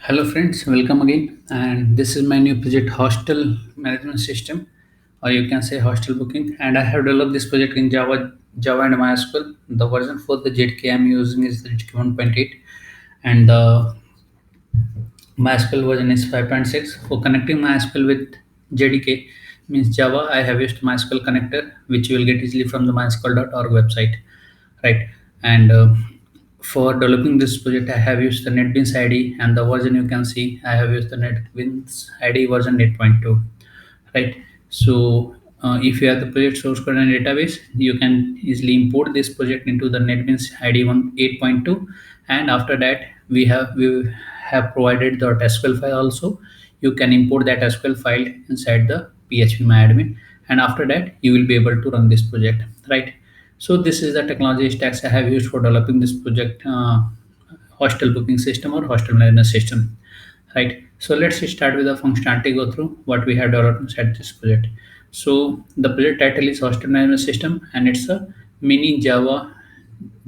Hello friends, welcome again. And this is my new project, Hostel Management System, or you can say Hostel Booking. And I have developed this project in Java and MySQL. The version for the JDK I'm using is the JDK 1.8, and the MySQL version is 5.6. For connecting MySQL with JDK means Java, I have used MySQL connector, which you will get easily from the mysql.org website, right? And for developing this project, I have used the NetBeans IDE, and the version you can see I have used the NetBeans IDE version 8.2, right? So if you have the project source code and database, you can easily import this project into the NetBeans IDE 8.2, and after that we have provided the SQL file also. You can import that SQL file inside the PHP and after that you will be able to run this project, right? So this is the technology stacks I have used for developing this project, hostel booking system or hostel management system, right? So let's start with the functionality, go through what we have developed inside this project. So the project title is hostel management system, and it's a mini Java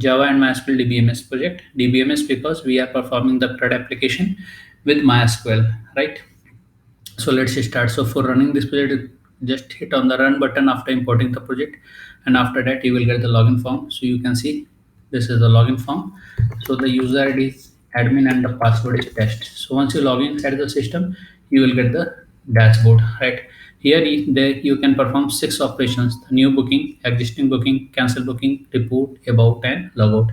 and MySQL DBMS project. DBMS because we are performing the CRUD application with MySQL, right? So let's start. So for running this project, just hit on the run button after importing the project, and after that you will get the login form. So you can see this is the login form. So the user ID is admin and the password is test. So once you log in inside the system, you will get the dashboard, right? Here there you can perform six operations: the new booking, existing booking, cancel booking, report, about, and logout.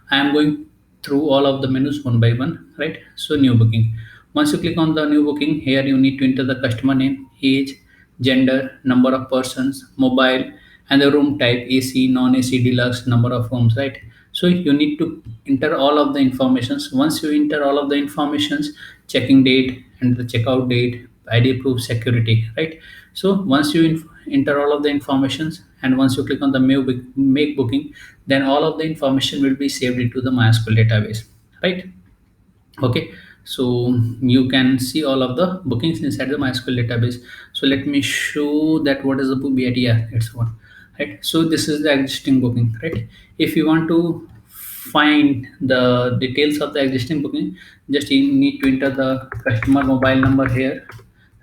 I am going through all of the menus one by one, right? So new booking. Once you click on the new booking, here you need to enter the customer name, age, gender, number of persons, mobile, and the room type, AC, non-AC, deluxe, number of rooms, right? So you need to enter all of the informations. Once you enter all of the informations, checking date and the checkout date, ID proof, security, right? So once you enter all of the informations, and once you click on the make booking, then all of the information will be saved into the MySQL database, right? Okay, so you can see all of the bookings inside the MySQL database. So let me show that what is the book BIT. Yeah, it's one, right? So this is the existing booking, right? If you want to find the details of the existing booking, just you need to enter the customer mobile number here,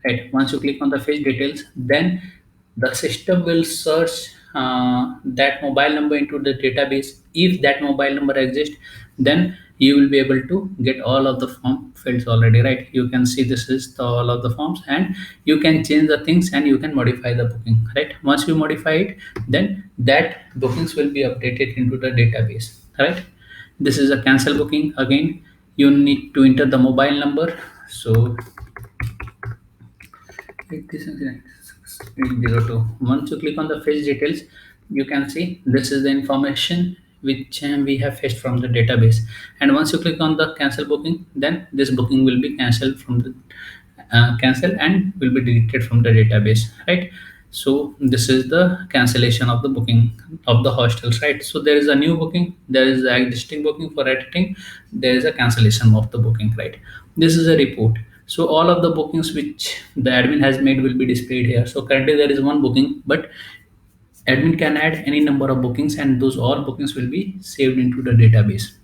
right? Once you click on the fetch details, then the system will search that mobile number into the database. If that mobile number exists, then you will be able to get all of the form fields already, right? You can see this is all of the forms, and you can change the things and you can modify the booking, right? Once you modify it, then that bookings will be updated into the database, right? This is a cancel booking. Again, you need to enter the mobile number. So 802. Once you click on the fetch details, you can see this is the information which we have fetched from the database. And once you click on the cancel booking, then this booking will be cancelled from the cancel and will be deleted from the database, right? So this is the cancellation of the booking of the hostels, right? So there is a new booking, there is the existing booking for editing, there is a cancellation of the booking, right? This is a report. So all of the bookings which the admin has made will be displayed here. So currently there is one booking, but admin can add any number of bookings, and those all bookings will be saved into the database,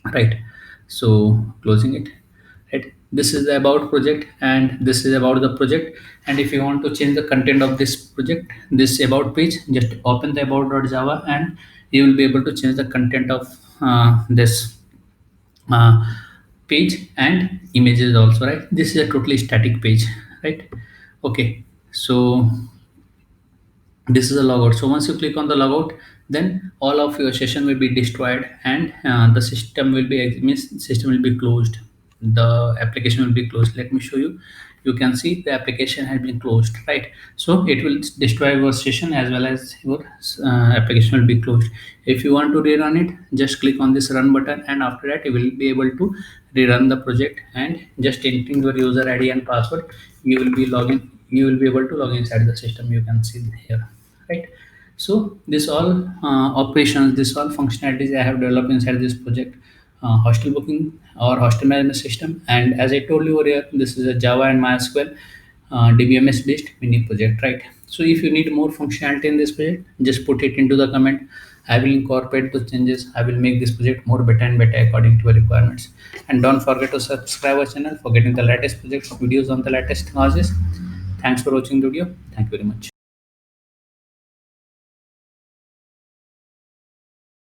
right? So closing it, right? This is the about project, and this is about the project. And if you want to change the content of this project, this about page, just open the about.java, and you will be able to change the content of this uh, page and images also, right? This is a totally static page, right? Okay, so this is a logout. So once you click on the logout, then all of your session will be destroyed, and the system will be means system will be closed. The application will be closed. Let me show you. You can see the application has been closed, right? So it will destroy your session as well as your application will be closed. If you want to rerun it, just click on this run button, and after that you will be able to rerun the project, and just entering your user ID and password, you will be logging. You will be able to log inside the system. You can see here, right? So this all operations, this all functionalities I have developed inside this project, hostel booking or hostel management system. And as I told you earlier, this is a Java and MySQL DBMS based mini project, right? So if you need more functionality in this project, just put it into the comment. I will incorporate those changes. I will make this project more better and better according to your requirements. And don't forget to subscribe our channel for getting the latest projects videos on the latest technologies. Thanks for watching the video. Thank you very much.